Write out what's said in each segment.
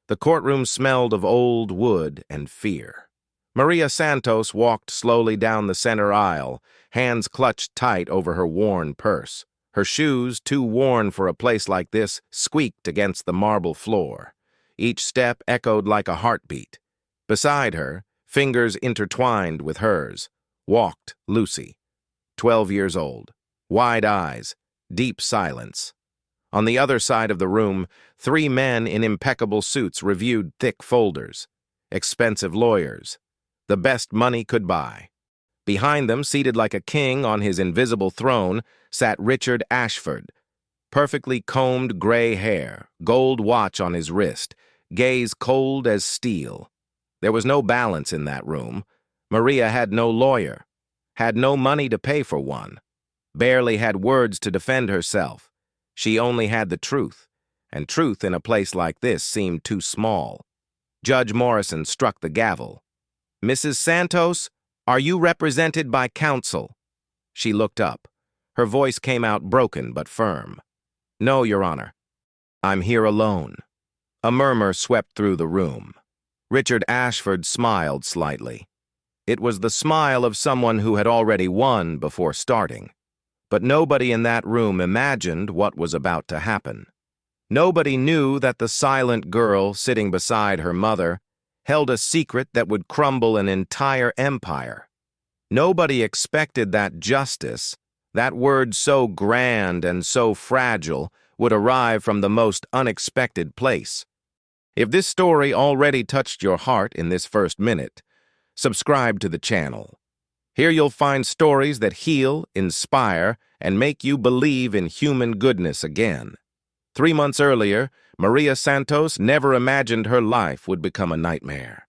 The courtroom smelled of old wood and fear. Maria Santos walked slowly down the center aisle, hands clutched tight over her worn purse. Her shoes, too worn for a place like this, squeaked against the marble floor. Each step echoed like a heartbeat. Beside her, fingers intertwined with hers, walked Lucy, 12 years old, wide eyes, deep silence. On the other side of the room, 3 men in impeccable suits reviewed thick folders. Expensive lawyers. The best money could buy. Behind them, seated like a king on his invisible throne, sat Richard Ashford. Perfectly combed gray hair, gold watch on his wrist, gaze cold as steel. There was no balance in that room. Maria had no lawyer, had no money to pay for one, barely had words to defend herself. She only had the truth, and truth in a place like this seemed too small. Judge Morrison struck the gavel. "Mrs. Santos, are you represented by counsel?" She looked up. Her voice came out broken but firm. "No, Your Honor. I'm here alone." A murmur swept through the room. Richard Ashford smiled slightly. It was the smile of someone who had already won before starting. But nobody in that room imagined what was about to happen. Nobody knew that the silent girl sitting beside her mother held a secret that would crumble an entire empire. Nobody expected that justice, that word so grand and so fragile, would arrive from the most unexpected place. If this story already touched your heart in this first minute, subscribe to the channel. Here you'll find stories that heal, inspire, and make you believe in human goodness again. 3 months earlier, Maria Santos never imagined her life would become a nightmare.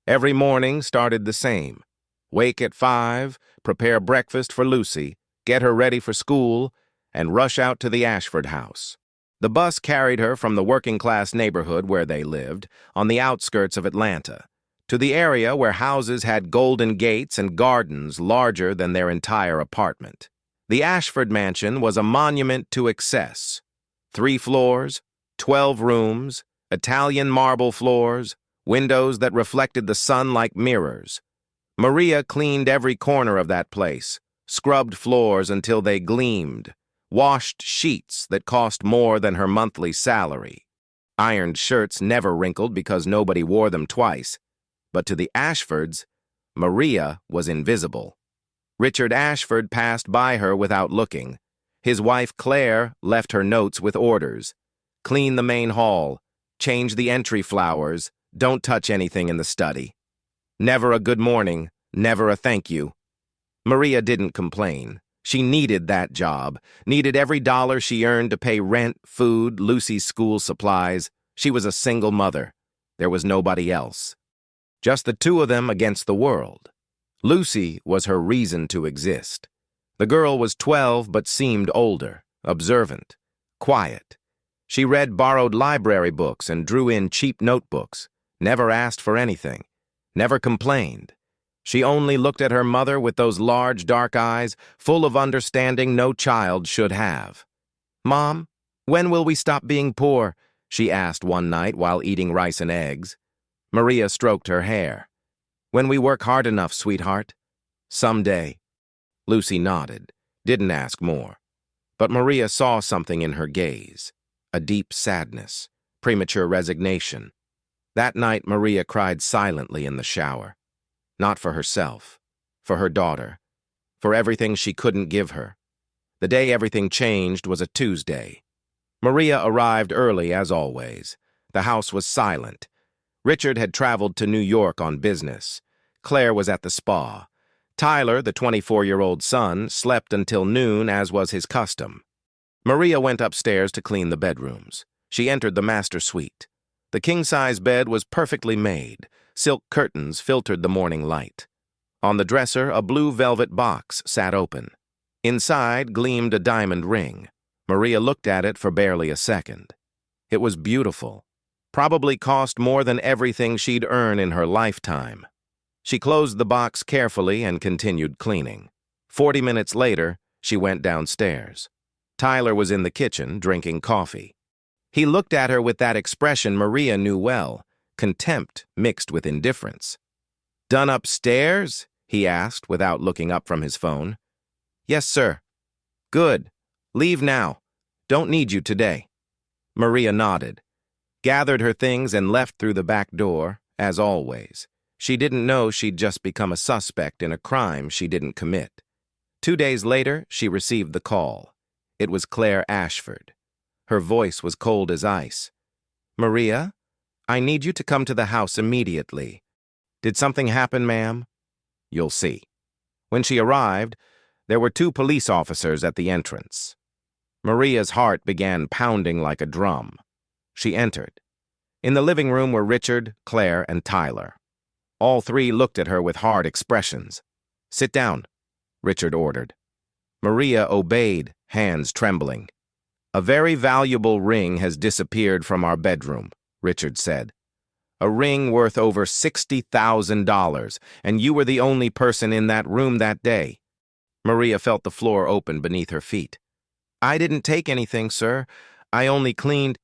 Every morning started the same. Wake at 5, prepare breakfast for Lucy, get her ready for school, and rush out to the Ashford house. The bus carried her from the working-class neighborhood where they lived, on the outskirts of Atlanta, to the area where houses had golden gates and gardens larger than their entire apartment. The Ashford mansion was a monument to excess. 3 floors, 12 rooms, Italian marble floors, windows that reflected the sun like mirrors. Maria cleaned every corner of that place, scrubbed floors until they gleamed, washed sheets that cost more than her monthly salary. Ironed shirts never wrinkled because nobody wore them twice. But to the Ashfords, Maria was invisible. Richard Ashford passed by her without looking. His wife Claire left her notes with orders. Clean the main hall, change the entry flowers, don't touch anything in the study. Never a good morning, never a thank you. Maria didn't complain. She needed that job, needed every dollar she earned to pay rent, food, Lucy's school supplies. She was a single mother. There was nobody else. Just the 2 of them against the world. Lucy was her reason to exist. The girl was 12 but seemed older, observant, quiet. She read borrowed library books and drew in cheap notebooks, never asked for anything, never complained. She only looked at her mother with those large dark eyes, full of understanding no child should have. "Mom, when will we stop being poor?" she asked one night while eating rice and eggs. Maria stroked her hair. "When we work hard enough, sweetheart. Someday." Lucy nodded, didn't ask more. But Maria saw something in her gaze, a deep sadness, premature resignation. That night, Maria cried silently in the shower. Not for herself, for her daughter, for everything she couldn't give her. The day everything changed was a Tuesday. Maria arrived early, as always. The house was silent. Richard had traveled to New York on business. Claire was at the spa. Tyler, the 24-year-old son, slept until noon, as was his custom. Maria went upstairs to clean the bedrooms. She entered the master suite. The king-size bed was perfectly made. Silk curtains filtered the morning light. On the dresser, a blue velvet box sat open. Inside gleamed a diamond ring. Maria looked at it for barely a second. It was beautiful. Probably cost more than everything she'd earn in her lifetime. She closed the box carefully and continued cleaning. 40 minutes later, she went downstairs. Tyler was in the kitchen drinking coffee. He looked at her with that expression Maria knew well, contempt mixed with indifference. "Done upstairs?" he asked without looking up from his phone. "Yes, sir." "Good. Leave now. Don't need you today." Maria nodded, gathered her things and left through the back door, as always. She didn't know she'd just become a suspect in a crime she didn't commit. 2 days later, she received the call. It was Claire Ashford. Her voice was cold as ice. "Maria, I need you to come to the house immediately." "Did something happen, ma'am?" "You'll see." When she arrived, there were 2 police officers at the entrance. Maria's heart began pounding like a drum. She entered. In the living room were Richard, Claire, and Tyler. All 3 looked at her with hard expressions. "Sit down," Richard ordered. Maria obeyed, hands trembling. "A very valuable ring has disappeared from our bedroom," Richard said. "A ring worth over $60,000, and you were the only person in that room that day." Maria felt the floor open beneath her feet. "I didn't take anything, sir. I only cleaned—"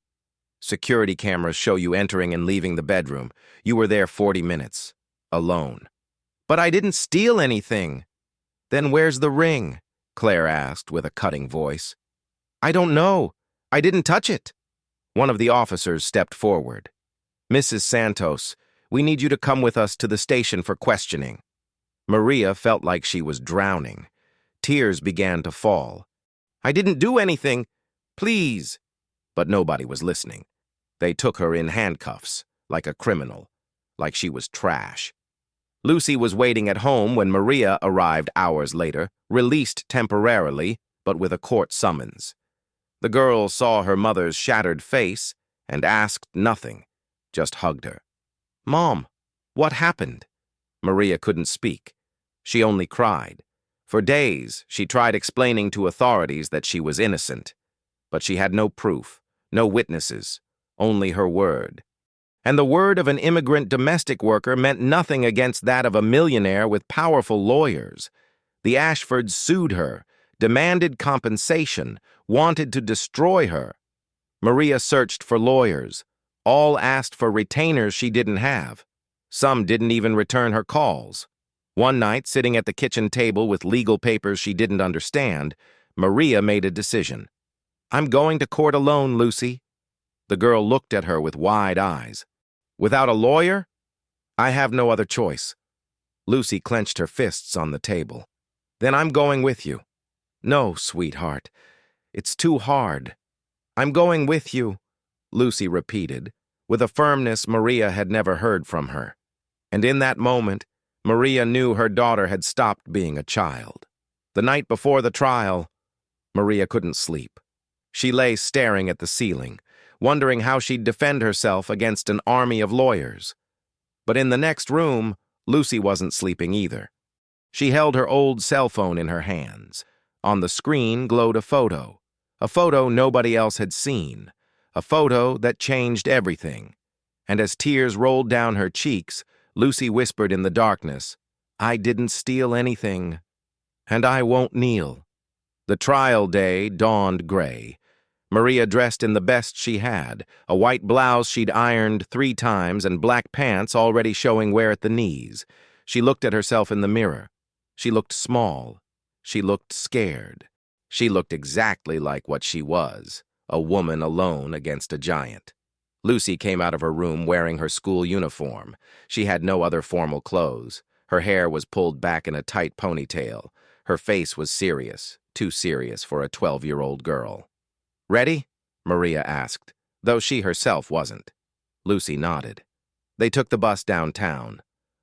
"Security cameras show you entering and leaving the bedroom. You were there 40 minutes. Alone." "But I didn't steal anything." "Then where's the ring?" Claire asked with a cutting voice. "I don't know. I didn't touch it." One of the officers stepped forward. "Mrs. Santos, we need you to come with us to the station for questioning." Maria felt like she was drowning. Tears began to fall. "I didn't do anything. Please." But nobody was listening. They took her in handcuffs, like a criminal, like she was trash. Lucy was waiting at home when Maria arrived hours later, released temporarily, but with a court summons. The girl saw her mother's shattered face and asked nothing, just hugged her. "Mom, what happened?" Maria couldn't speak. She only cried. For days, she tried explaining to authorities that she was innocent. But she had no proof, no witnesses, only her word. And the word of an immigrant domestic worker meant nothing against that of a millionaire with powerful lawyers. The Ashfords sued her, demanded compensation, wanted to destroy her. Maria searched for lawyers. All asked for retainers she didn't have. Some didn't even return her calls. One night, sitting at the kitchen table with legal papers she didn't understand, Maria made a decision. "I'm going to court alone, Lucy." The girl looked at her with wide eyes. "Without a lawyer?" "I have no other choice." Lucy clenched her fists on the table. "Then I'm going with you." "No, sweetheart. It's too hard." "I'm going with you," Lucy repeated, with a firmness Maria had never heard from her. And in that moment, Maria knew her daughter had stopped being a child. The night before the trial, Maria couldn't sleep. She lay staring at the ceiling, wondering how she'd defend herself against an army of lawyers. But in the next room, Lucy wasn't sleeping either. She held her old cell phone in her hands. On the screen glowed a photo nobody else had seen, a photo that changed everything. And as tears rolled down her cheeks, Lucy whispered in the darkness, "I didn't steal anything, and I won't kneel." The trial day dawned gray. Maria dressed in the best she had, a white blouse she'd ironed 3 times and black pants already showing wear at the knees. She looked at herself in the mirror. She looked small. She looked scared. She looked exactly like what she was, a woman alone against a giant. Lucy came out of her room wearing her school uniform. She had no other formal clothes. Her hair was pulled back in a tight ponytail. Her face was serious, too serious for a 12-year-old girl. "Ready?" Maria asked, though she herself wasn't. Lucy nodded. They took the bus downtown.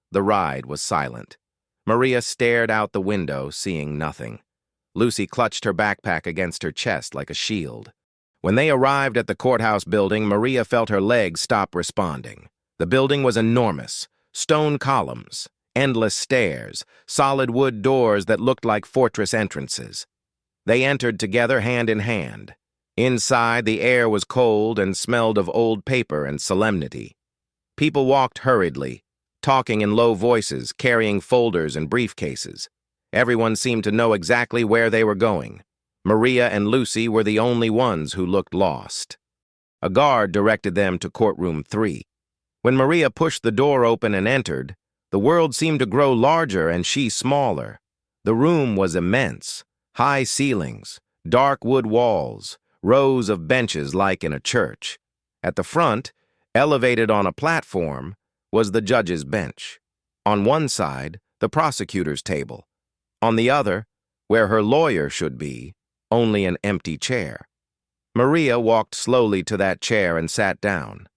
The ride was silent. Maria stared out the window, seeing nothing. Lucy clutched her backpack against her chest like a shield. When they arrived at the courthouse building, Maria felt her legs stop responding. The building was enormous. Stone columns, endless stairs, solid wood doors that looked like fortress entrances. They entered together hand in hand. Inside, the air was cold and smelled of old paper and solemnity. People walked hurriedly, talking in low voices, carrying folders and briefcases. Everyone seemed to know exactly where they were going. Maria and Lucy were the only ones who looked lost. A guard directed them to courtroom 3. When Maria pushed the door open and entered, the world seemed to grow larger and she smaller. The room was immense. High ceilings, dark wood walls, rows of benches like in a church. At the front, elevated on a platform, was the judge's bench. On one side, the prosecutor's table. On the other, where her lawyer should be, only an empty chair. Maria walked slowly to that chair and sat down.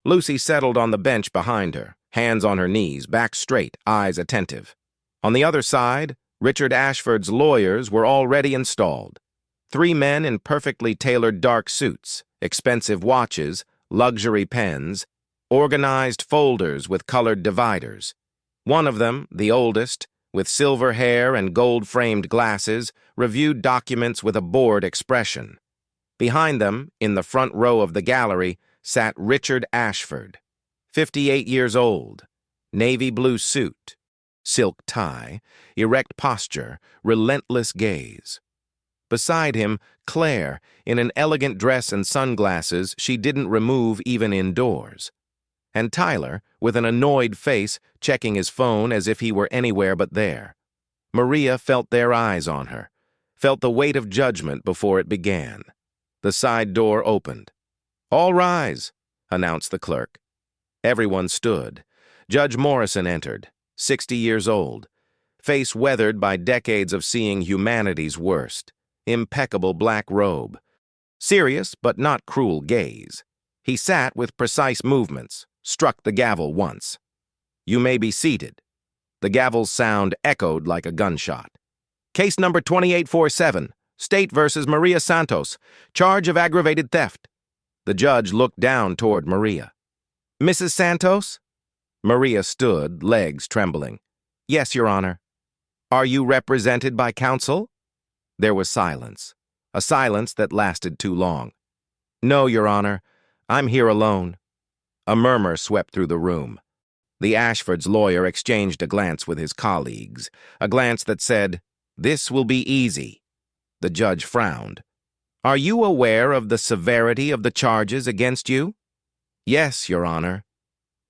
Lucy settled on the bench behind her, hands on her knees, back straight, eyes attentive. On the other side, Richard Ashford's lawyers were already installed. 3 men in perfectly tailored dark suits, expensive watches, luxury pens, organized folders with colored dividers. One of them, the oldest, with silver hair and gold-framed glasses, reviewed documents with a bored expression. Behind them, in the front row of the gallery, sat Richard Ashford, 58 years old, navy blue suit, silk tie, erect posture, relentless gaze. Beside him, Claire, in an elegant dress and sunglasses she didn't remove even indoors. And Tyler, with an annoyed face, checking his phone as if he were anywhere but there. Maria felt their eyes on her, felt the weight of judgment before it began. The side door opened. "All rise," announced the clerk. Everyone stood. Judge Morrison entered, 60 years old, face weathered by decades of seeing humanity's worst, impeccable black robe, serious but not cruel gaze. He sat with precise movements, struck the gavel once. "You may be seated." The gavel's sound echoed like a gunshot. "Case number 2847, State versus Maria Santos, charge of aggravated theft." The judge looked down toward Maria. "Mrs. Santos?" Maria stood, legs trembling. "Yes, Your Honor." "Are you represented by counsel?" There was silence, a silence that lasted too long. "No, Your Honor. I'm here alone." A murmur swept through the room. The Ashford's lawyer exchanged a glance with his colleagues, a glance that said, "This will be easy." The judge frowned. "Are you aware of the severity of the charges against you?" "Yes, Your Honor."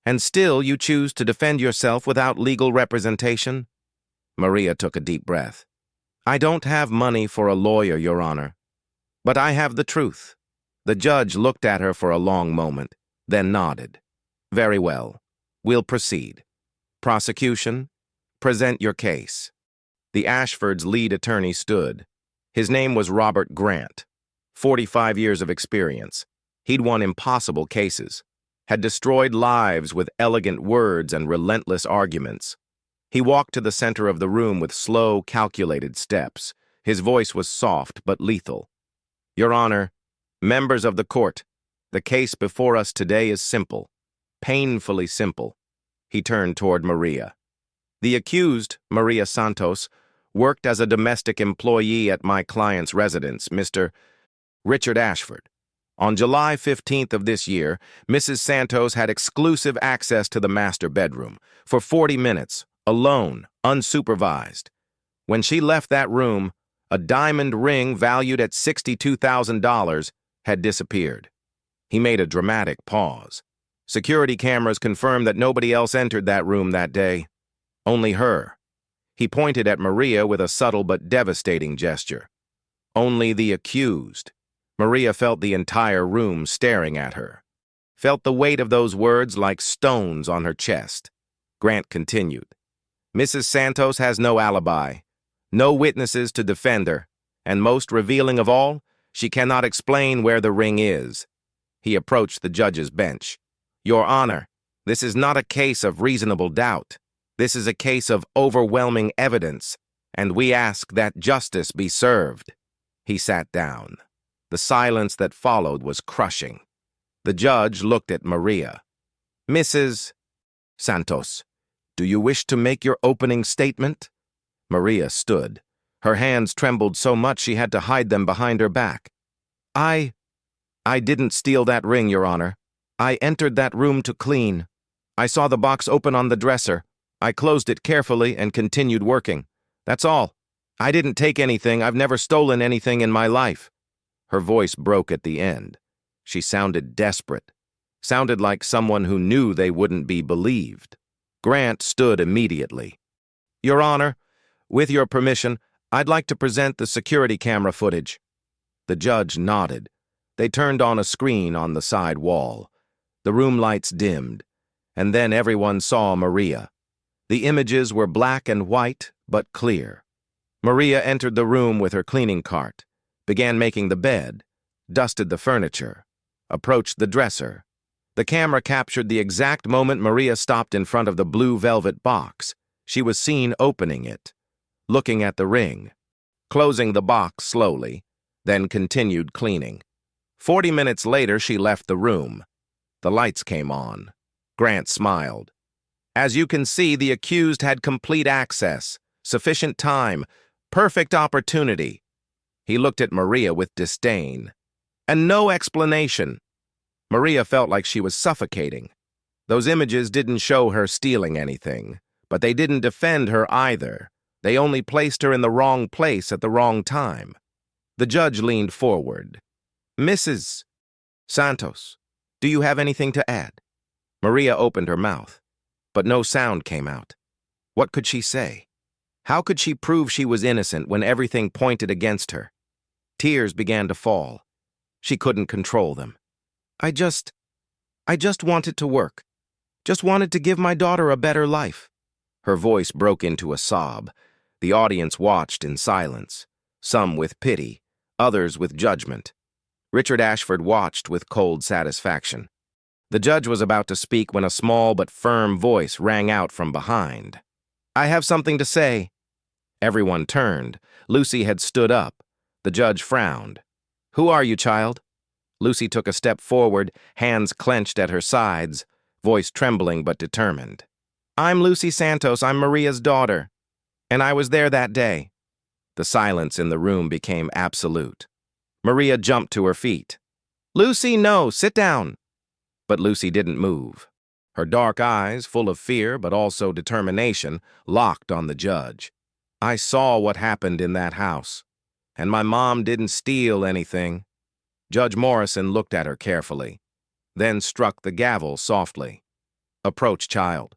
"And still you choose to defend yourself without legal representation?" Maria took a deep breath. "I don't have money for a lawyer, Your Honor. But I have the truth." The judge looked at her for a long moment, then nodded. "Very well. We'll proceed. Prosecution, present your case." The Ashford's lead attorney stood. His name was Robert Grant, 45 years of experience. He'd won impossible cases, had destroyed lives with elegant words and relentless arguments. He walked to the center of the room with slow, calculated steps. His voice was soft but lethal. "Your Honor, members of the court, the case before us today is simple, painfully simple." He turned toward Maria. "The accused, Maria Santos, worked as a domestic employee at my client's residence, Mr. Richard Ashford. On July 15th of this year, Mrs. Santos had exclusive access to the master bedroom for 40 minutes, alone, unsupervised. When she left that room, a diamond ring valued at $62,000 had disappeared." He made a dramatic pause. Security cameras confirmed that nobody else entered that room that day. Only her. He pointed at Maria with a subtle but devastating gesture. Only the accused. Maria felt the entire room staring at her. Felt the weight of those words like stones on her chest. Grant continued. "Mrs. Santos has no alibi, no witnesses to defend her, and most revealing of all, she cannot explain where the ring is." He approached the judge's bench. "Your Honor, this is not a case of reasonable doubt. This is a case of overwhelming evidence, and we ask that justice be served." He sat down. The silence that followed was crushing. The judge looked at Maria. "Mrs. Santos, do you wish to make your opening statement?" Maria stood. Her hands trembled so much she had to hide them behind her back. I didn't steal that ring, Your Honor. I entered that room to clean. I saw the box open on the dresser. I closed it carefully and continued working. That's all. I didn't take anything. I've never stolen anything in my life." Her voice broke at the end. She sounded desperate. Sounded like someone who knew they wouldn't be believed. Grant stood immediately. "Your Honor, with your permission, I'd like to present the security camera footage." The judge nodded. They turned on a screen on the side wall. The room lights dimmed, and then everyone saw Maria. The images were black and white, but clear. Maria entered the room with her cleaning cart, began making the bed, dusted the furniture, approached the dresser. The camera captured the exact moment Maria stopped in front of the blue velvet box. She was seen opening it, looking at the ring, closing the box slowly, then continued cleaning. 40 minutes later, she left the room. The lights came on. Grant smiled. "As you can see, the accused had complete access, sufficient time, perfect opportunity." He looked at Maria with disdain. "And no explanation." Maria felt like she was suffocating. Those images didn't show her stealing anything, but they didn't defend her either. They only placed her in the wrong place at the wrong time. The judge leaned forward. "Mrs. Santos, do you have anything to add?" Maria opened her mouth, but no sound came out. What could she say? How could she prove she was innocent when everything pointed against her? Tears began to fall. She couldn't control them. I just wanted to work. Just wanted to give my daughter a better life." Her voice broke into a sob. The audience watched in silence, some with pity, others with judgment. Richard Ashford watched with cold satisfaction. The judge was about to speak when a small but firm voice rang out from behind. "I have something to say." Everyone turned. Lucy had stood up. The judge frowned. "Who are you, child?" Lucy took a step forward, hands clenched at her sides, voice trembling but determined. "I'm Lucy Santos. I'm Maria's daughter. And I was there that day." The silence in the room became absolute. Maria jumped to her feet. "Lucy, no, sit down." But Lucy didn't move. Her dark eyes, full of fear but also determination, locked on the judge. "I saw what happened in that house. And my mom didn't steal anything." Judge Morrison looked at her carefully, then struck the gavel softly. "Approach, child."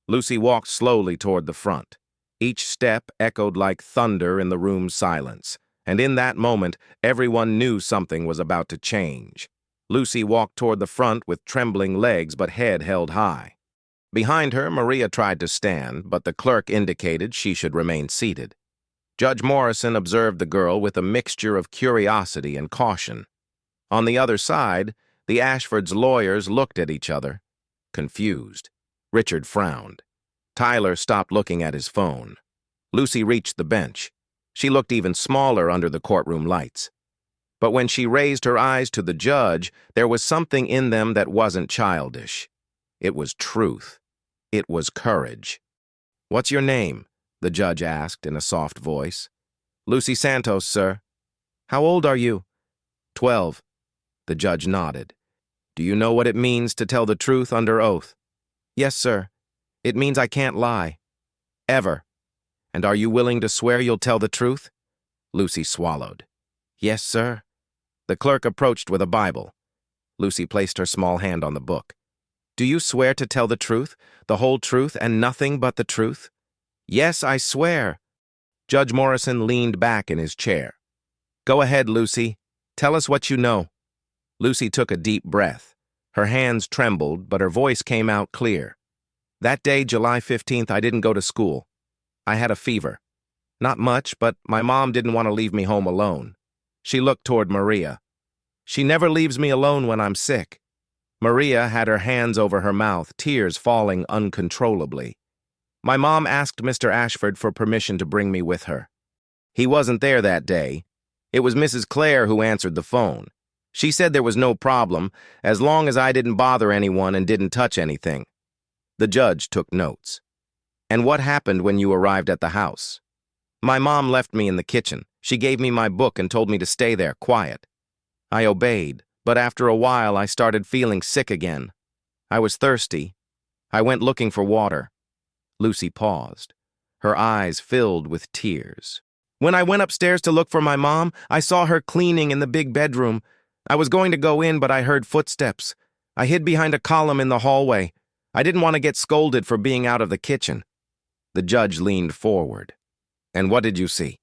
Lucy walked slowly toward the front. Each step echoed like thunder in the room's silence, and in that moment, everyone knew something was about to change. Lucy walked toward the front with trembling legs but head held high. Behind her, Maria tried to stand, but the clerk indicated she should remain seated. Judge Morrison observed the girl with a mixture of curiosity and caution. On the other side, the Ashfords' lawyers looked at each other, confused. Richard frowned. Tyler stopped looking at his phone. Lucy reached the bench. She looked even smaller under the courtroom lights. But when she raised her eyes to the judge, there was something in them that wasn't childish. It was truth. It was courage. "What's your name?" the judge asked in a soft voice. "Lucy Santos, sir." "How old are you?" 12. The judge nodded. "Do you know what it means to tell the truth under oath?" "Yes, sir. It means I can't lie. Ever. And are you willing to swear you'll tell the truth?" Lucy swallowed. "Yes, sir." The clerk approached with a Bible. Lucy placed her small hand on the book. "Do you swear to tell the truth, the whole truth, and nothing but the truth?" "Yes, I swear." Judge Morrison leaned back in his chair. "Go ahead, Lucy. Tell us what you know." Lucy took a deep breath. Her hands trembled, but her voice came out clear. "That day, July 15th, I didn't go to school. I had a fever. Not much, but my mom didn't want to leave me home alone. She looked toward Maria. She never leaves me alone when I'm sick." Maria had her hands over her mouth, tears falling uncontrollably. "My mom asked Mr. Ashford for permission to bring me with her. He wasn't there that day. It was Mrs. Clare who answered the phone. She said there was no problem, as long as I didn't bother anyone and didn't touch anything." The judge took notes. "And what happened when you arrived at the house?" "My mom left me in the kitchen. She gave me my book and told me to stay there, quiet. I obeyed, but after a while I started feeling sick again. I was thirsty. I went looking for water." Lucy paused. Her eyes filled with tears. "When I went upstairs to look for my mom, I saw her cleaning in the big bedroom. I was going to go in, but I heard footsteps. I hid behind a column in the hallway. I didn't want to get scolded for being out of the kitchen. The judge leaned forward. And what did you see?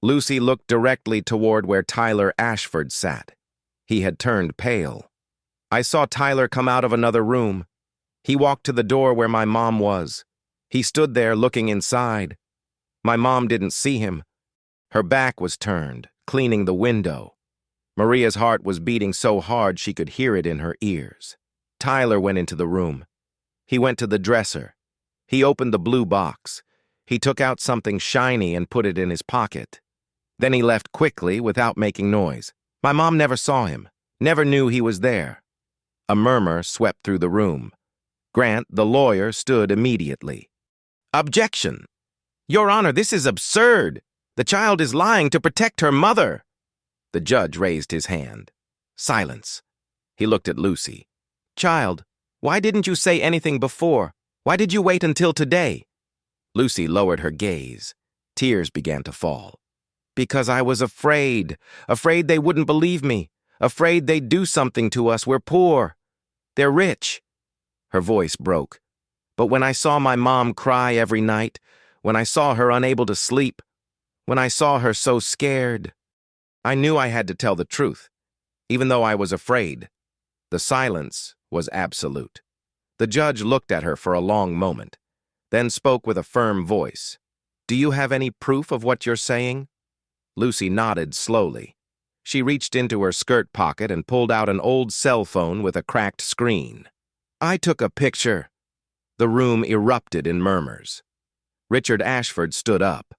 Lucy looked directly toward where Tyler Ashford sat. He had turned pale. I saw Tyler come out of another room. He walked to the door where my mom was. He stood there looking inside. My mom didn't see him. Her back was turned, cleaning the window. Maria's heart was beating so hard she could hear it in her ears. Tyler went into the room. He went to the dresser. He opened the blue box. He took out something shiny and put it in his pocket. Then he left quickly without making noise. My mom never saw him, never knew he was there. A murmur swept through the room. Grant, the lawyer, stood immediately. Objection! Your Honor, this is absurd. The child is lying to protect her mother. The judge raised his hand. Silence. He looked at Lucy. Child, why didn't you say anything before? Why did you wait until today? Lucy lowered her gaze. Tears began to fall. Because I was afraid. Afraid they wouldn't believe me. Afraid they'd do something to us. We're poor. They're rich. Her voice broke. But when I saw my mom cry every night, when I saw her unable to sleep, when I saw her so scared, I knew I had to tell the truth, even though I was afraid. The silence was absolute. The judge looked at her for a long moment, then spoke with a firm voice. Do you have any proof of what you're saying? Lucy nodded slowly. She reached into her skirt pocket and pulled out an old cell phone with a cracked screen. I took a picture. The room erupted in murmurs. Richard Ashford stood up.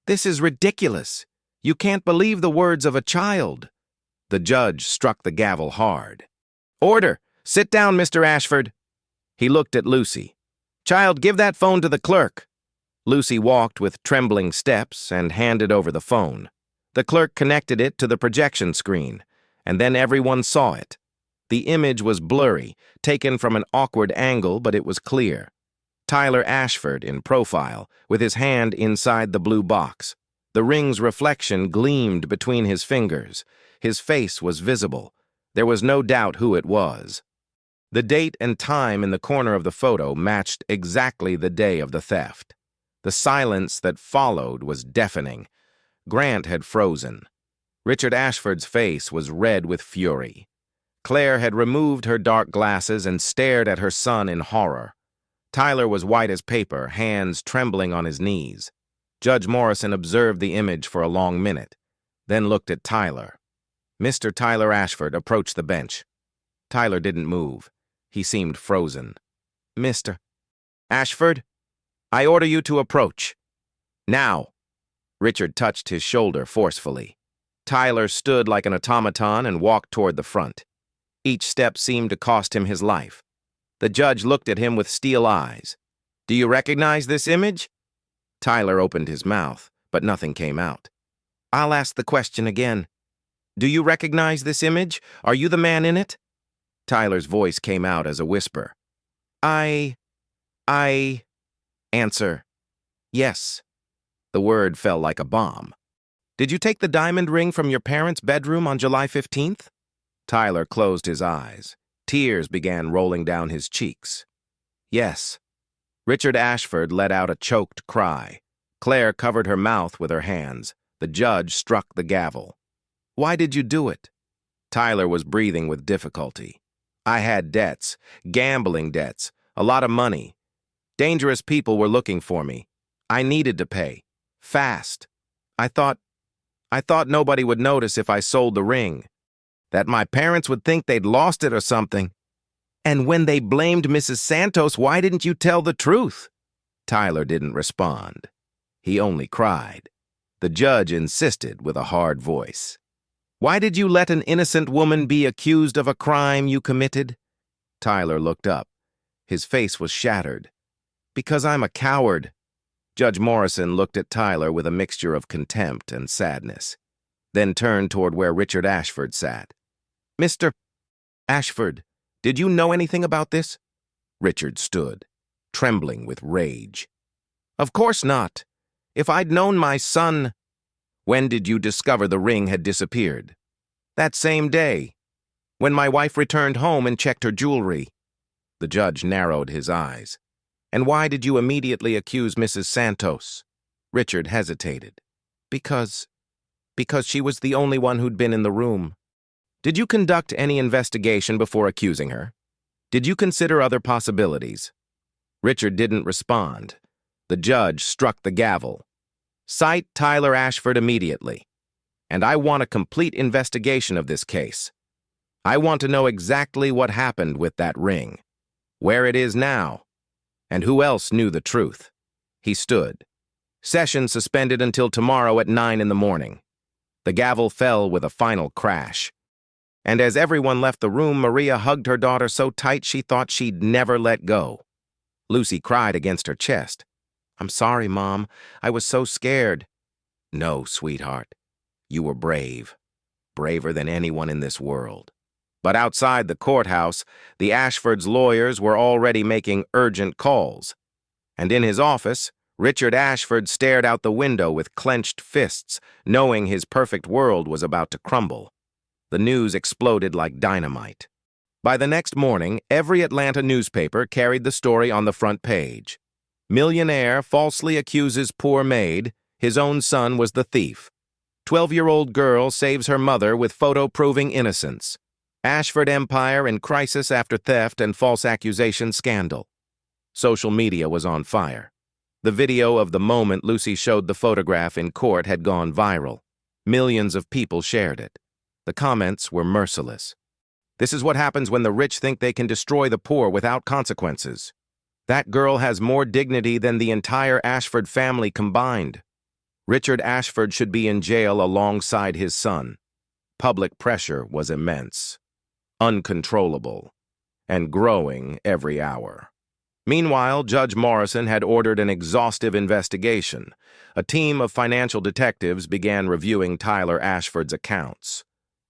This is ridiculous. You can't believe the words of a child. The judge struck the gavel hard. Order! Sit down, Mr. Ashford. He looked at Lucy. Child, give that phone to the clerk. Lucy walked with trembling steps and handed over the phone. The clerk connected it to the projection screen, and then everyone saw it. The image was blurry, taken from an awkward angle, but it was clear. Tyler Ashford in profile, with his hand inside the blue box. The ring's reflection gleamed between his fingers. His face was visible. There was no doubt who it was. The date and time in the corner of the photo matched exactly the day of the theft. The silence that followed was deafening. Grant had frozen. Richard Ashford's face was red with fury. Claire had removed her dark glasses and stared at her son in horror. Tyler was white as paper, hands trembling on his knees. Judge Morrison observed the image for a long minute, then looked at Tyler. Mr. Tyler Ashford approached the bench. Tyler didn't move. He seemed frozen. Mr. Ashford, I order you to approach. Now. Richard touched his shoulder forcefully. Tyler stood like an automaton and walked toward the front. Each step seemed to cost him his life. The judge looked at him with steel eyes. Do you recognize this image? Tyler opened his mouth, but nothing came out. I'll ask the question again. Do you recognize this image? Are you the man in it? Tyler's voice came out as a whisper. I answer. Yes. The word fell like a bomb. Did you take the diamond ring from your parents' bedroom on July 15th? Tyler closed his eyes. Tears began rolling down his cheeks. Yes. Richard Ashford let out a choked cry. Claire covered her mouth with her hands. The judge struck the gavel. Why did you do it? Tyler was breathing with difficulty. I had debts, gambling debts, a lot of money. Dangerous people were looking for me. I needed to pay. Fast. I thought nobody would notice if I sold the ring. That my parents would think they'd lost it or something. And when they blamed Mrs. Santos, why didn't you tell the truth? Tyler didn't respond. He only cried. The judge insisted with a hard voice. Why did you let an innocent woman be accused of a crime you committed? Tyler looked up. His face was shattered. Because I'm a coward. Judge Morrison looked at Tyler with a mixture of contempt and sadness, then turned toward where Richard Ashford sat. Mr. Ashford, did you know anything about this? Richard stood, trembling with rage. Of course not. If I'd known my son... When did you discover the ring had disappeared? That same day. When my wife returned home and checked her jewelry. The judge narrowed his eyes. And why did you immediately accuse Mrs. Santos? Richard hesitated. Because she was the only one who'd been in the room. Did you conduct any investigation before accusing her? Did you consider other possibilities? Richard didn't respond. The judge struck the gavel. Cite Tyler Ashford immediately. And I want a complete investigation of this case. I want to know exactly what happened with that ring, where it is now, and who else knew the truth. He stood. Session suspended until tomorrow at 9 in the morning. The gavel fell with a final crash. And as everyone left the room, Maria hugged her daughter so tight she thought she'd never let go. Lucy cried against her chest. I'm sorry, Mom. I was so scared. No, sweetheart. You were brave. Braver than anyone in this world. But outside the courthouse, the Ashfords' lawyers were already making urgent calls. And in his office, Richard Ashford stared out the window with clenched fists, knowing his perfect world was about to crumble. The news exploded like dynamite. By the next morning, every Atlanta newspaper carried the story on the front page. Millionaire falsely accuses poor Maid, his own son was the thief. 12-year-old girl saves her mother with photo proving innocence. Ashford empire in crisis after theft and false accusation scandal. Social media was on fire. The video of the moment Lucy showed the photograph in court had gone viral. Millions of people shared it. The comments were merciless. This is what happens when the rich think they can destroy the poor without consequences. That girl has more dignity than the entire Ashford family combined. Richard Ashford should be in jail alongside his son. Public pressure was immense, uncontrollable, and growing every hour. Meanwhile, Judge Morrison had ordered an exhaustive investigation. A team of financial detectives began reviewing Tyler Ashford's accounts.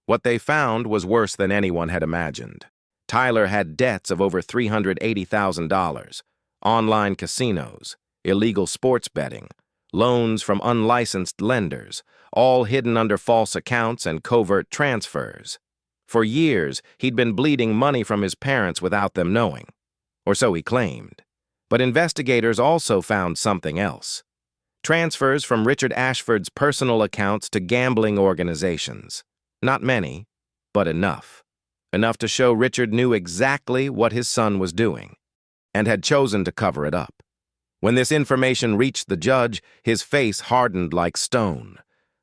What they found was worse than anyone had imagined. Tyler had debts of over $380,000, online casinos, illegal sports betting, loans from unlicensed lenders, all hidden under false accounts and covert transfers. For years, he'd been bleeding money from his parents without them knowing. Or so he claimed. But investigators also found something else. Transfers from Richard Ashford's personal accounts to gambling organizations. Not many, but enough. Enough to show Richard knew exactly what his son was doing, and had chosen to cover it up. When this information reached the judge, his face hardened like stone.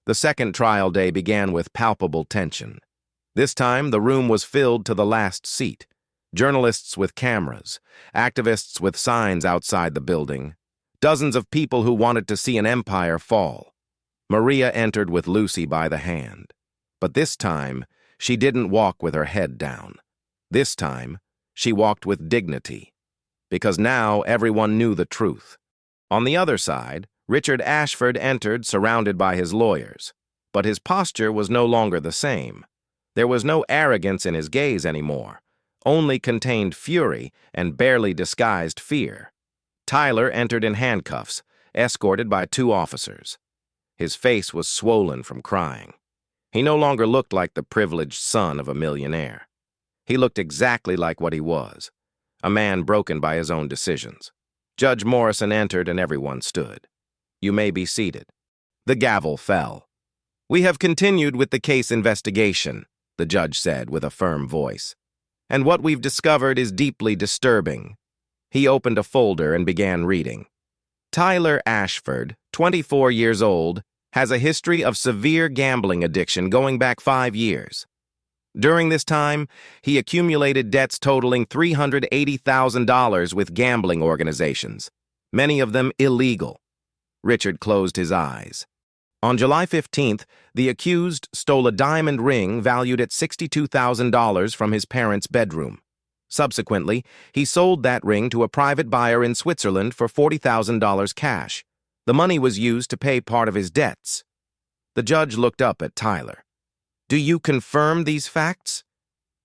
The second trial day began with palpable tension. This time, the room was filled to the last seat. Journalists with cameras, activists with signs outside the building, dozens of people who wanted to see an empire fall. Maria entered with Lucy by the hand. But this time, she didn't walk with her head down. This time, she walked with dignity. Because now everyone knew the truth. On the other side, Richard Ashford entered surrounded by his lawyers. But his posture was no longer the same. There was no arrogance in his gaze anymore. Only contained fury and barely disguised fear. Tyler entered in handcuffs, escorted by 2 officers. His face was swollen from crying. He no longer looked like the privileged son of a millionaire. He looked exactly like what he was, a man broken by his own decisions. Judge Morrison entered and everyone stood. You may be seated. The gavel fell. We have continued with the case investigation, the judge said with a firm voice. And what we've discovered is deeply disturbing. He opened a folder and began reading. Tyler Ashford, 24 years old, has a history of severe gambling addiction going back 5 years. During this time, he accumulated debts totaling $380,000 with gambling organizations, many of them illegal. Richard closed his eyes. On July 15th, the accused stole a diamond ring valued at $62,000 from his parents' bedroom. Subsequently, he sold that ring to a private buyer in Switzerland for $40,000 cash. The money was used to pay part of his debts. The judge looked up at Tyler. Do you confirm these facts?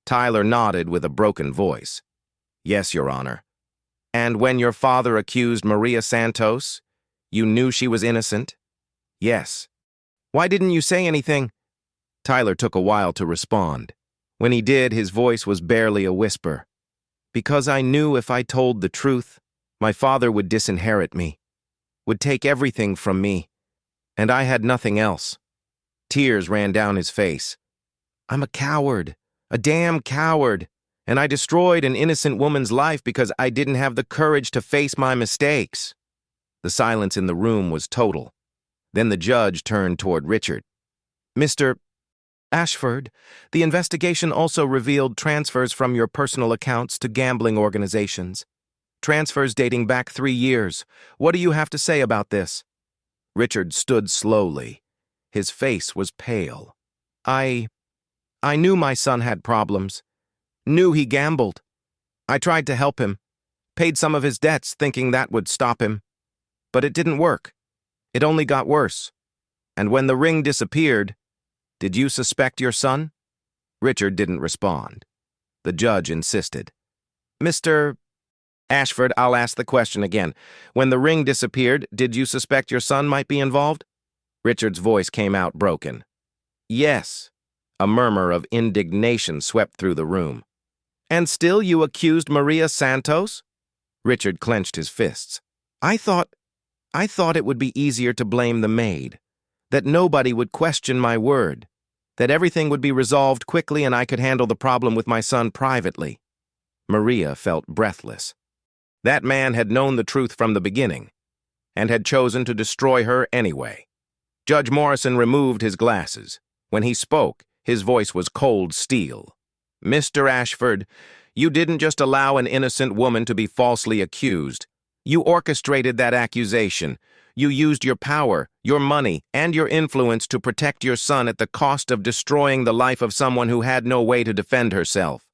Tyler nodded with a broken voice. Yes, Your Honor. And when your father accused Maria Santos, you knew she was innocent? Yes. Why didn't you say anything? Tyler took a while to respond. When he did, his voice was barely a whisper. Because I knew if I told the truth, my father would disinherit me, would take everything from me, and I had nothing else. Tears ran down his face. I'm a coward, a damn coward, and I destroyed an innocent woman's life because I didn't have the courage to face my mistakes. The silence in the room was total. Then the judge turned toward Richard. Mr. Ashford, the investigation also revealed transfers from your personal accounts to gambling organizations. Transfers dating back 3 years. What do you have to say about this? Richard stood slowly. His face was pale. I knew my son had problems. Knew he gambled. I tried to help him. Paid some of his debts thinking that would stop him. But it didn't work. It only got worse. And when the ring disappeared, did you suspect your son? Richard didn't respond. The judge insisted. Mr. Ashford, I'll ask the question again. When the ring disappeared, did you suspect your son might be involved? Richard's voice came out broken. Yes. A murmur of indignation swept through the room. And still you accused Maria Santos? Richard clenched his fists. I thought it would be easier to blame the maid, that nobody would question my word, that everything would be resolved quickly and I could handle the problem with my son privately. Maria felt breathless. That man had known the truth from the beginning, and had chosen to destroy her anyway. Judge Morrison removed his glasses. When he spoke, his voice was cold steel. Mr. Ashford, you didn't just allow an innocent woman to be falsely accused. You orchestrated that accusation. You used your power, your money, and your influence to protect your son at the cost of destroying the life of someone who had no way to defend herself.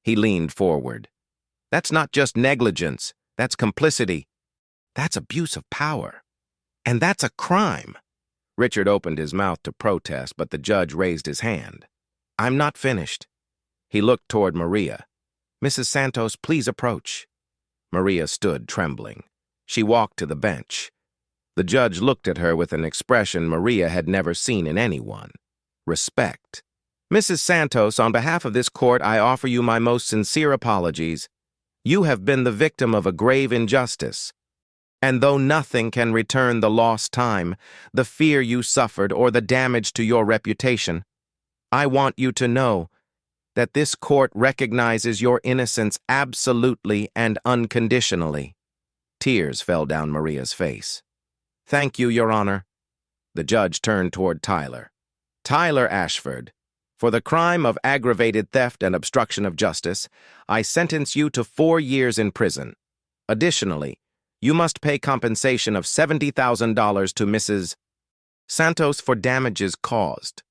He leaned forward. That's not just negligence. That's complicity. That's abuse of power. And that's a crime. Richard opened his mouth to protest, but the judge raised his hand. I'm not finished. He looked toward Maria. Mrs. Santos, please approach. Maria stood trembling. She walked to the bench. The judge looked at her with an expression Maria had never seen in anyone. Respect. Mrs. Santos, on behalf of this court, I offer you my most sincere apologies. You have been the victim of a grave injustice. And though nothing can return the lost time, the fear you suffered, or the damage to your reputation, I want you to know that this court recognizes your innocence absolutely and unconditionally. Tears fell down Maria's face. Thank you, Your Honor. The judge turned toward Tyler. Tyler Ashford, for the crime of aggravated theft and obstruction of justice, I sentence you to 4 years in prison. Additionally, you must pay compensation of $70,000 to Mrs. Santos for damages caused.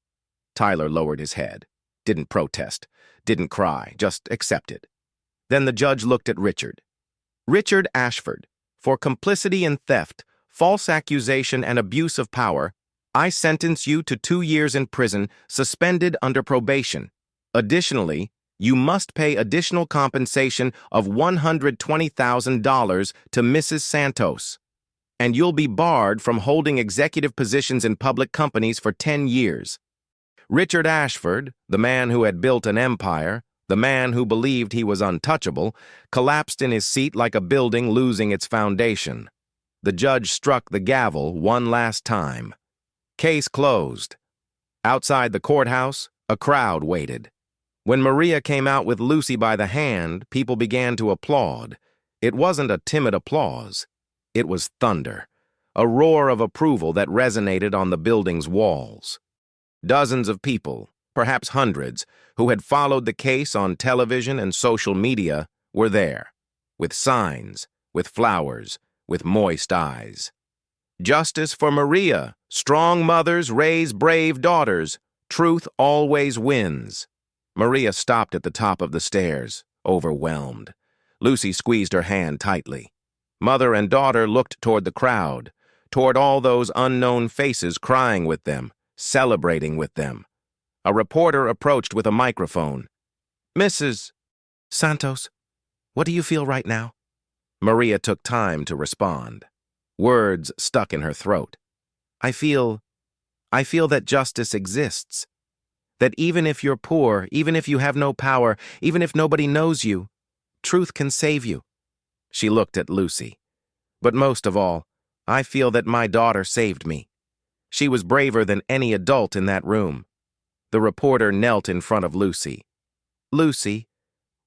Tyler lowered his head, didn't protest, didn't cry, just accepted. Then the judge looked at Richard. Richard Ashford, for complicity in theft, false accusation, and abuse of power, I sentence you to 2 years in prison, suspended under probation. Additionally, you must pay additional compensation of $120,000 to Mrs. Santos, and you'll be barred from holding executive positions in public companies for 10 years. Richard Ashford, the man who had built an empire, the man who believed he was untouchable, collapsed in his seat like a building losing its foundation. The judge struck the gavel one last time. Case closed. Outside the courthouse, a crowd waited. When Maria came out with Lucy by the hand, people began to applaud. It wasn't a timid applause. It was thunder, a roar of approval that resonated on the building's walls. Dozens of people, perhaps hundreds, who had followed the case on television and social media were there, with signs, with flowers, with moist eyes. Justice for Maria. Strong mothers raise brave daughters. Truth always wins. Maria stopped at the top of the stairs, overwhelmed. Lucy squeezed her hand tightly. Mother and daughter looked toward the crowd, toward all those unknown faces crying with them, celebrating with them. A reporter approached with a microphone. Mrs. Santos, what do you feel right now? Maria took time to respond. Words stuck in her throat. I feel that justice exists. That even if you're poor, even if you have no power, even if nobody knows you, truth can save you. She looked at Lucy. But most of all, I feel that my daughter saved me. She was braver than any adult in that room. The reporter knelt in front of Lucy. Lucy,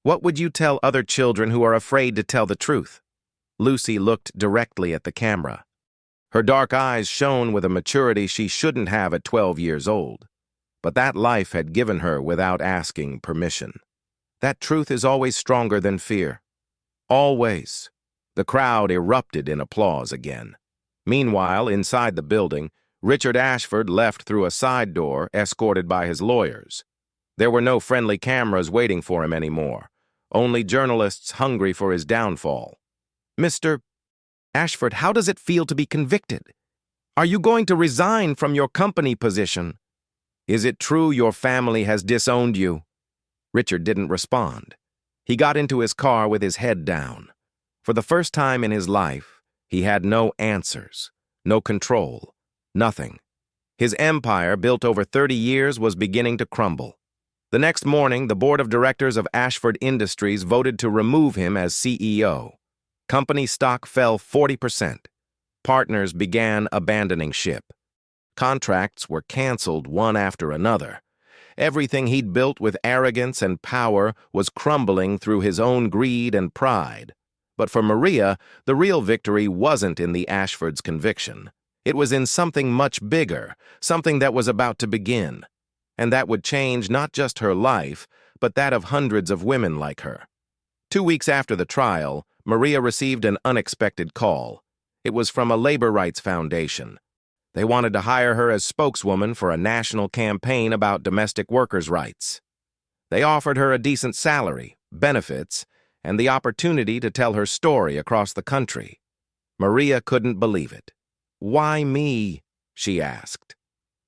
what would you tell other children who are afraid to tell the truth? Lucy looked directly at the camera. Her dark eyes shone with a maturity she shouldn't have at 12 years old. But that life had given her without asking permission. That truth is always stronger than fear. Always. The crowd erupted in applause again. Meanwhile, inside the building, Richard Ashford left through a side door, escorted by his lawyers. There were no friendly cameras waiting for him anymore, only journalists hungry for his downfall. Mr. Ashford, how does it feel to be convicted? Are you going to resign from your company position? Is it true your family has disowned you? Richard didn't respond. He got into his car with his head down. For the first time in his life, he had no answers, no control, nothing. His empire, built over 30 years, was beginning to crumble. The next morning, the board of directors of Ashford Industries voted to remove him as CEO. Company stock fell 40%. Partners began abandoning ship. Contracts were canceled one after another. Everything he'd built with arrogance and power was crumbling through his own greed and pride. But for Maria, the real victory wasn't in the Ashfords' conviction. It was in something much bigger, something that was about to begin. And that would change not just her life, but that of hundreds of women like her. 2 weeks after the trial, Maria received an unexpected call. It was from a labor rights foundation. They wanted to hire her as spokeswoman for a national campaign about domestic workers' rights. They offered her a decent salary, benefits, and the opportunity to tell her story across the country. Maria couldn't believe it. "Why me?" she asked.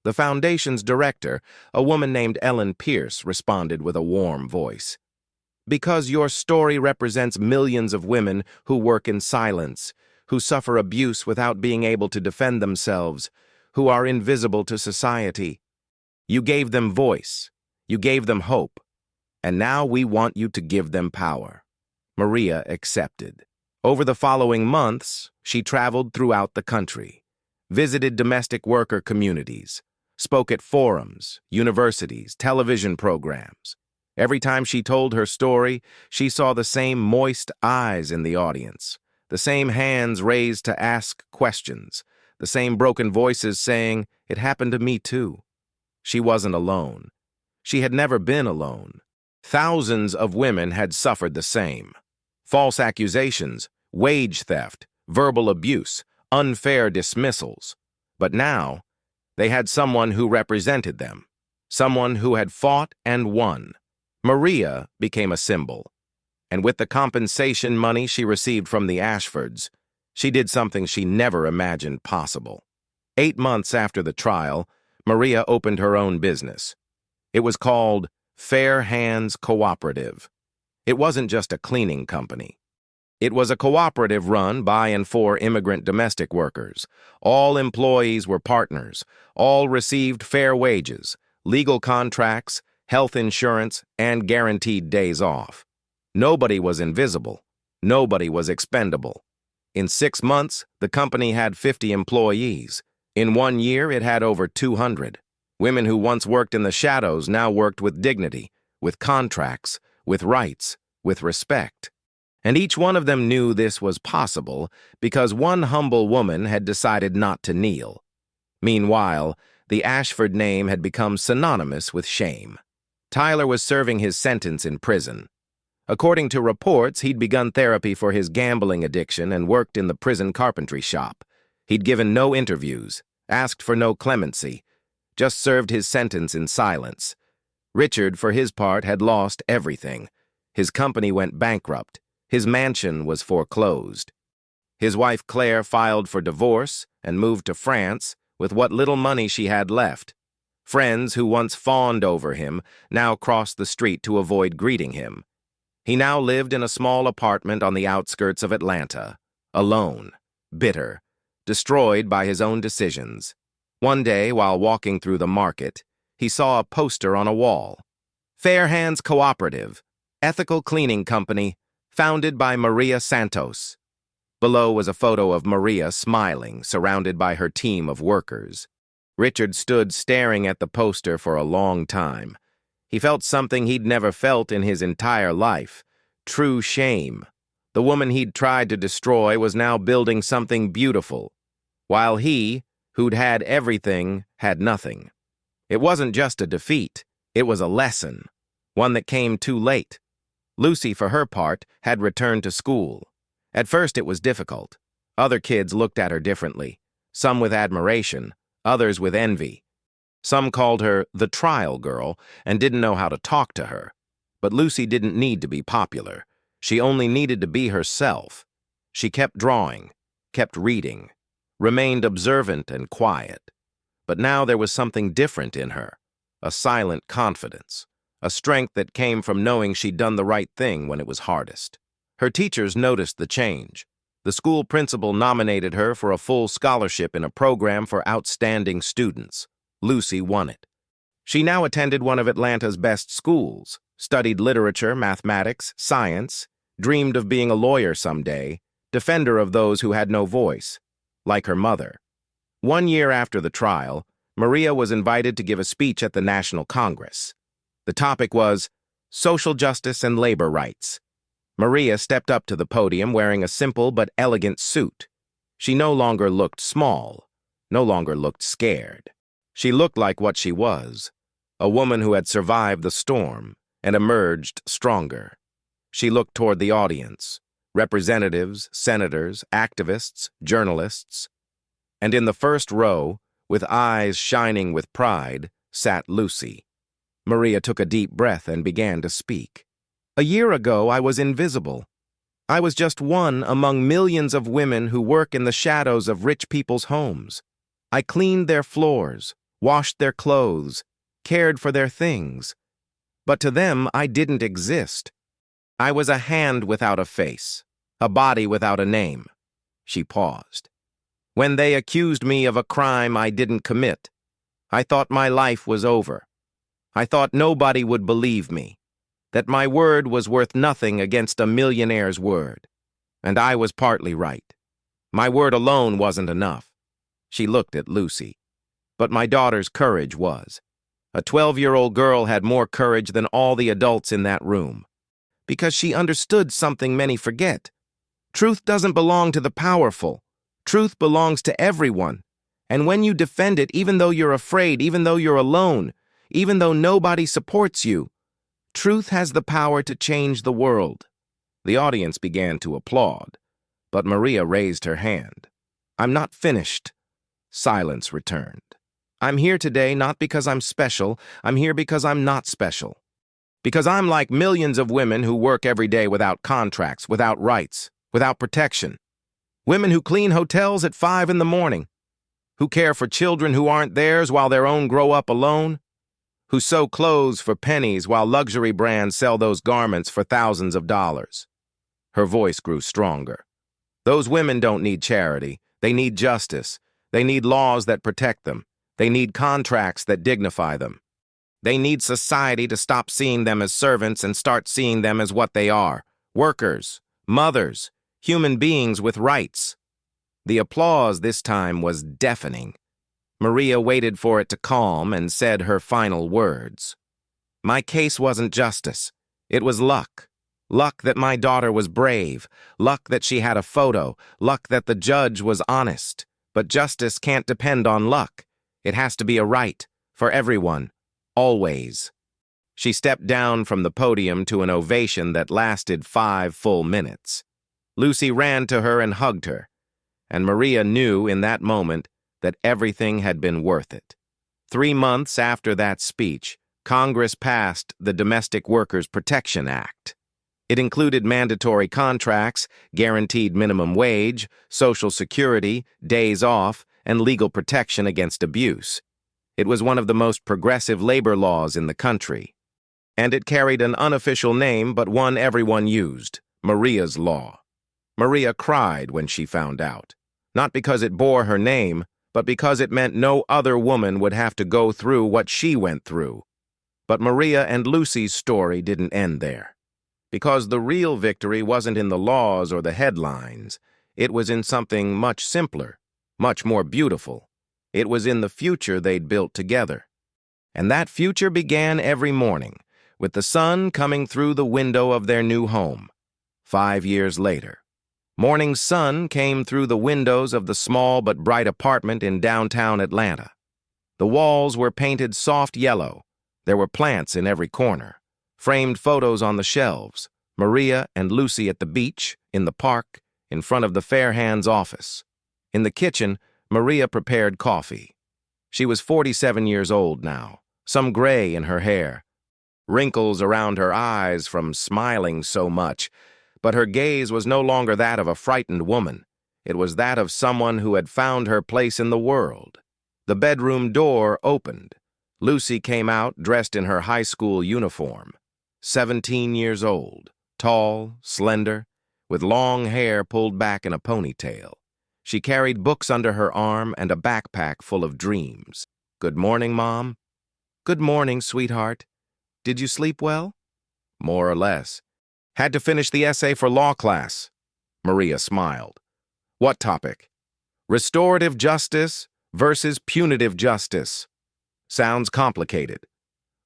The foundation's director, a woman named Ellen Pierce, responded with a warm voice. "Because your story represents millions of women who work in silence, who suffer abuse without being able to defend themselves, who are invisible to society. You gave them voice, you gave them hope, and now we want you to give them power." Maria accepted. Over the following months, she traveled throughout the country, visited domestic worker communities, spoke at forums, universities, television programs. Every time she told her story, she saw the same moist eyes in the audience, the same hands raised to ask questions, the same broken voices saying, "It happened to me too." She wasn't alone. She had never been alone. Thousands of women had suffered the same. False accusations, wage theft, verbal abuse, unfair dismissals. But now, they had someone who represented them, someone who had fought and won. Maria became a symbol. And with the compensation money she received from the Ashfords, she did something she never imagined possible. 8 months after the trial, Maria opened her own business. It was called Fair Hands Cooperative. It wasn't just a cleaning company. It was a cooperative run by and for immigrant domestic workers. All employees were partners. All received fair wages, legal contracts, health insurance, and guaranteed days off. Nobody was invisible. Nobody was expendable. In 6 months, the company had 50 employees. In 1 year, it had over 200. Women who once worked in the shadows now worked with dignity, with contracts, with rights, with respect. And each one of them knew this was possible because one humble woman had decided not to kneel. Meanwhile, the Ashford name had become synonymous with shame. Tyler was serving his sentence in prison. According to reports, he'd begun therapy for his gambling addiction and worked in the prison carpentry shop. He'd given no interviews, asked for no clemency, just served his sentence in silence. Richard, for his part, had lost everything. His company went bankrupt. His mansion was foreclosed. His wife Claire filed for divorce and moved to France with what little money she had left. Friends who once fawned over him now crossed the street to avoid greeting him. He now lived in a small apartment on the outskirts of Atlanta, alone, bitter, destroyed by his own decisions. One day, while walking through the market, he saw a poster on a wall. Fair Hands Cooperative, ethical cleaning company, founded by Maria Santos. Below was a photo of Maria smiling, surrounded by her team of workers. Richard stood staring at the poster for a long time. He felt something he'd never felt in his entire life: true shame. The woman he'd tried to destroy was now building something beautiful, while he, who'd had everything, had nothing. It wasn't just a defeat, it was a lesson, one that came too late. Lucy, for her part, had returned to school. At first it was difficult. Other kids looked at her differently, some with admiration, others with envy. Some called her the trial girl and didn't know how to talk to her. But Lucy didn't need to be popular. She only needed to be herself. She kept drawing, kept reading, remained observant and quiet. But now there was something different in her, a silent confidence, a strength that came from knowing she'd done the right thing when it was hardest. Her teachers noticed the change. The school principal nominated her for a full scholarship in a program for outstanding students. Lucy won it. She now attended one of Atlanta's best schools, studied literature, mathematics, science, dreamed of being a lawyer someday, defender of those who had no voice, like her mother. 1 year after the trial, Maria was invited to give a speech at the National Congress. The topic was social justice and labor rights. Maria stepped up to the podium wearing a simple but elegant suit. She no longer looked small, no longer looked scared. She looked like what she was, a woman who had survived the storm and emerged stronger. She looked toward the audience, representatives, senators, activists, journalists. And in the first row, with eyes shining with pride, sat Lucy. Maria took a deep breath and began to speak. "A year ago, I was invisible. I was just one among millions of women who work in the shadows of rich people's homes. I cleaned their floors, washed their clothes, cared for their things. But to them, I didn't exist. I was a hand without a face, a body without a name." She paused. "When they accused me of a crime I didn't commit, I thought my life was over. I thought nobody would believe me, that my word was worth nothing against a millionaire's word. And I was partly right. My word alone wasn't enough." She looked at Lucy. "But my daughter's courage was. A 12-year-old girl had more courage than all the adults in that room. Because she understood something many forget. Truth doesn't belong to the powerful. Truth belongs to everyone. And when you defend it, even though you're afraid, even though you're alone, even though nobody supports you, truth has the power to change the world." The audience began to applaud, but Maria raised her hand. "I'm not finished." Silence returned. "I'm here today not because I'm special. I'm here because I'm not special. Because I'm like millions of women who work every day without contracts, without rights, without protection. Women who clean hotels at 5 in the morning, who care for children who aren't theirs while their own grow up alone, who sew clothes for pennies while luxury brands sell those garments for thousands of dollars." Her voice grew stronger. "Those women don't need charity. They need justice. They need laws that protect them. They need contracts that dignify them. They need society to stop seeing them as servants and start seeing them as what they are: workers, mothers, human beings with rights." The applause this time was deafening. Maria waited for it to calm and said her final words. "My case wasn't justice. It was luck. Luck that my daughter was brave. Luck that she had a photo. Luck that the judge was honest. But justice can't depend on luck. It has to be a right, for everyone. Always." She stepped down from the podium to an ovation that lasted 5 full minutes. Lucy ran to her and hugged her, and Maria knew in that moment that everything had been worth it. 3 months after that speech, Congress passed the Domestic Workers Protection Act. It included mandatory contracts, guaranteed minimum wage, Social Security, days off, and legal protection against abuse. It was one of the most progressive labor laws in the country. And it carried an unofficial name, but one everyone used: Maria's Law. Maria cried when she found out, not because it bore her name, but because it meant no other woman would have to go through what she went through. But Maria and Lucy's story didn't end there. Because the real victory wasn't in the laws or the headlines. It was in something much simpler, much more beautiful. It was in the future they'd built together. And that future began every morning, with the sun coming through the window of their new home. 5 years later, morning sun came through the windows of the small but bright apartment in downtown Atlanta. The walls were painted soft yellow. There were plants in every corner, framed photos on the shelves, Maria and Lucy at the beach, in the park, in front of the fair hands office. In the kitchen, Maria prepared coffee. She was 47 years old now, some gray in her hair, wrinkles around her eyes from smiling so much, but her gaze was no longer that of a frightened woman. It was that of someone who had found her place in the world. The bedroom door opened. Lucy came out dressed in her high school uniform. 17 years old, tall, slender, with long hair pulled back in a ponytail. She carried books under her arm and a backpack full of dreams. "Good morning, Mom." "Good morning, sweetheart. Did you sleep well?" "More or less. Had to finish the essay for law class." Maria smiled. "What topic?" "Restorative justice versus punitive justice." "Sounds complicated."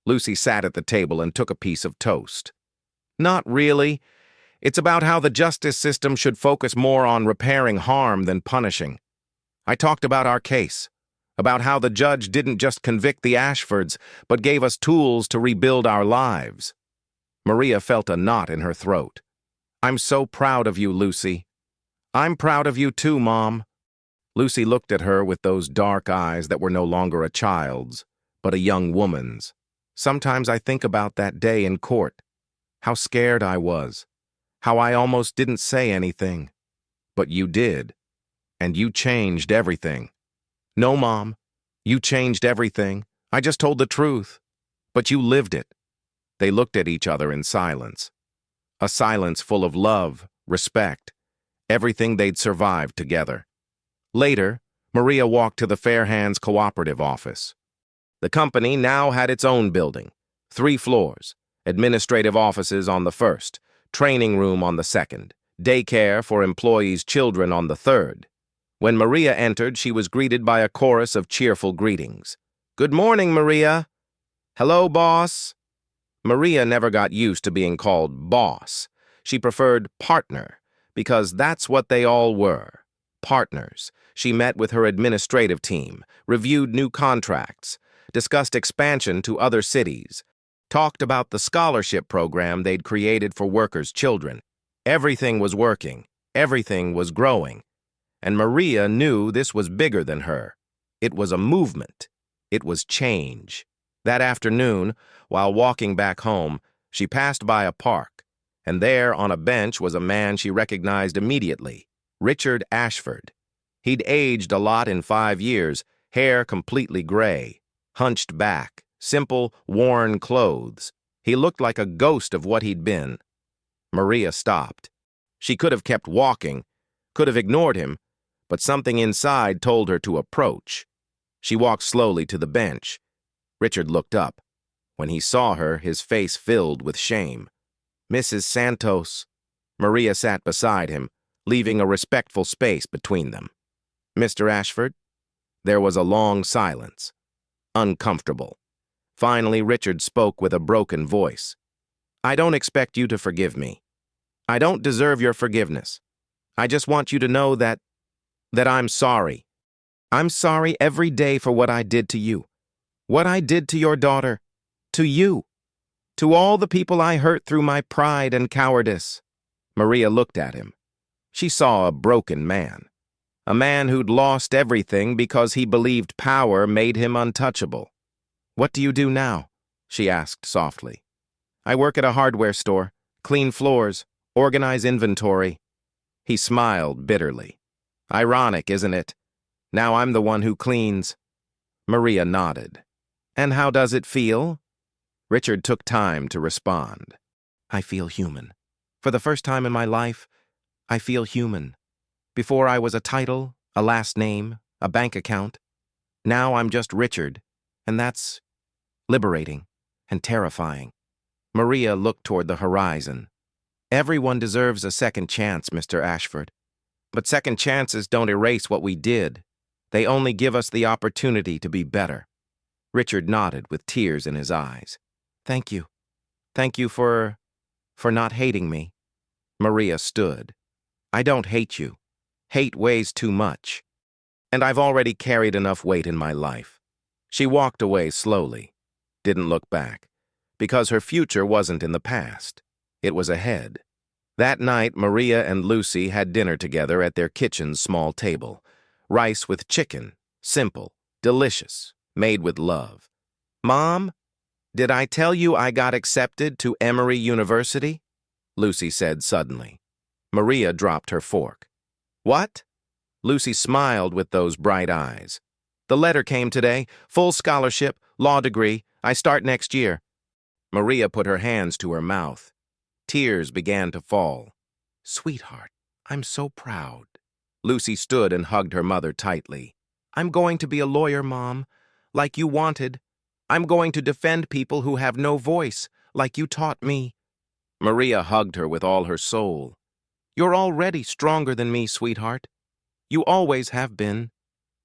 Lucy sat at the table and took a piece of toast. "Not really. It's about how the justice system should focus more on repairing harm than punishing. I talked about our case, about how the judge didn't just convict the Ashfords, but gave us tools to rebuild our lives." Maria felt a knot in her throat. "I'm so proud of you, Lucy." "I'm proud of you too, Mom." Lucy looked at her with those dark eyes that were no longer a child's, but a young woman's. "Sometimes I think about that day in court, how scared I was, how I almost didn't say anything. But you did, and you changed everything." "No, Mom, you changed everything. I just told the truth. But you lived it." They looked at each other in silence. A silence full of love, respect, everything they'd survived together. Later, Maria walked to the Fair Hands Cooperative office. The company now had its own building, 3 floors, administrative offices on the first, training room on the second, daycare for employees' children on the third. When Maria entered, she was greeted by a chorus of cheerful greetings. "Good morning, Maria." "Hello, boss." Maria never got used to being called boss. She preferred partner, because that's what they all were, partners. She met with her administrative team, reviewed new contracts, discussed expansion to other cities, talked about the scholarship program they'd created for workers' children. Everything was working. Everything was growing. And Maria knew this was bigger than her. It was a movement. It was change. That afternoon, while walking back home, she passed by a park, and there on a bench was a man she recognized immediately, Richard Ashford. He'd aged a lot in 5 years, hair completely gray, hunched back, simple, worn clothes. He looked like a ghost of what he'd been. Maria stopped. She could have kept walking, could have ignored him, but something inside told her to approach. She walked slowly to the bench. Richard looked up. When he saw her, his face filled with shame. "Mrs. Santos." Maria sat beside him, leaving a respectful space between them. "Mr. Ashford?" There was a long silence. Uncomfortable. Finally, Richard spoke with a broken voice. "I don't expect you to forgive me. I don't deserve your forgiveness. I just want you to know that I'm sorry. I'm sorry every day for what I did to you, what I did to your daughter, to you, to all the people I hurt through my pride and cowardice." Maria looked at him. She saw a broken man, a man who'd lost everything because he believed power made him untouchable. "What do you do now?" she asked softly. "I work at a hardware store, clean floors, organize inventory." He smiled bitterly. "Ironic, isn't it? Now I'm the one who cleans." Maria nodded. "And how does it feel?" Richard took time to respond. "I feel human. For the first time in my life, I feel human. Before I was a title, a last name, a bank account. Now I'm just Richard, and that's liberating and terrifying. Maria looked toward the horizon. Everyone deserves a second chance, Mr. Ashford. But second chances don't erase what we did. They only give us the opportunity to be better. Richard nodded with tears in his eyes. Thank you. Thank you for not hating me. Maria stood. I don't hate you. Hate weighs too much. And I've already carried enough weight in my life. She walked away slowly, didn't look back, because her future wasn't in the past. It was ahead. That night, Maria and Lucy had dinner together at their kitchen's small table. Rice with chicken, simple, delicious, made with love. Mom, did I tell you I got accepted to Emory University? Lucy said suddenly. Maria dropped her fork. What? Lucy smiled with those bright eyes. The letter came today. Full scholarship, law degree. I start next year. Maria put her hands to her mouth. Tears began to fall. Sweetheart, I'm so proud. Lucy stood and hugged her mother tightly. I'm going to be a lawyer, Mom, like you wanted. I'm going to defend people who have no voice, like you taught me. Maria hugged her with all her soul. You're already stronger than me, sweetheart. You always have been.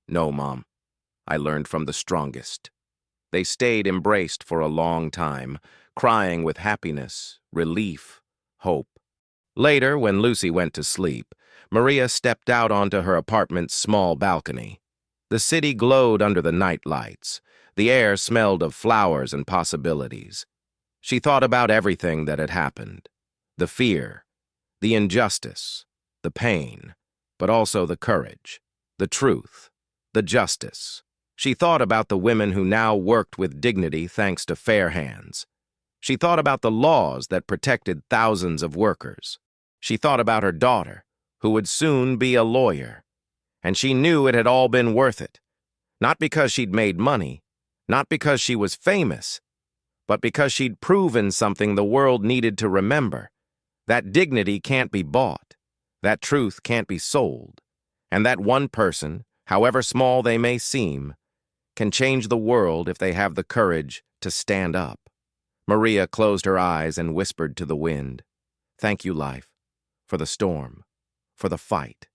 No, Mom. I learned from the strongest. They stayed embraced for a long time, crying with happiness, relief, hope. Later, when Lucy went to sleep, Maria stepped out onto her apartment's small balcony. The city glowed under the night lights. The air smelled of flowers and possibilities. She thought about everything that had happened. The fear, the injustice, the pain, but also the courage, the truth, the justice. She thought about the women who now worked with dignity thanks to fair hands. She thought about the laws that protected thousands of workers. She thought about her daughter, who would soon be a lawyer. And she knew it had all been worth it. Not because she'd made money, not because she was famous, but because she'd proven something the world needed to remember. That dignity can't be bought. That truth can't be sold. And that one person, however small they may seem, can change the world if they have the courage to stand up. Maria closed her eyes and whispered to the wind, Thank you, life, for the storm, for the fight,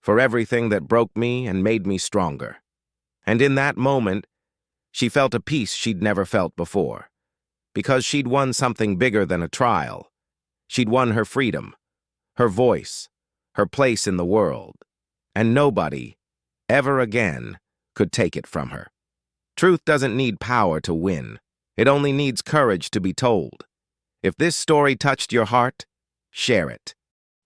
for everything that broke me and made me stronger. And in that moment, she felt a peace she'd never felt before, because she'd won something bigger than a trial. She'd won her freedom, her voice, her place in the world, and nobody, ever again, could take it from her. Truth doesn't need power to win. It only needs courage to be told. If this story touched your heart, share it.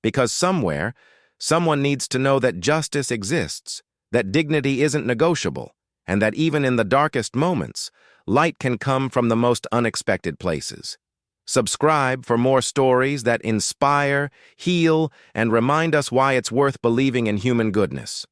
Because somewhere, someone needs to know that justice exists, that dignity isn't negotiable, and that even in the darkest moments, light can come from the most unexpected places. Subscribe for more stories that inspire, heal, and remind us why it's worth believing in human goodness.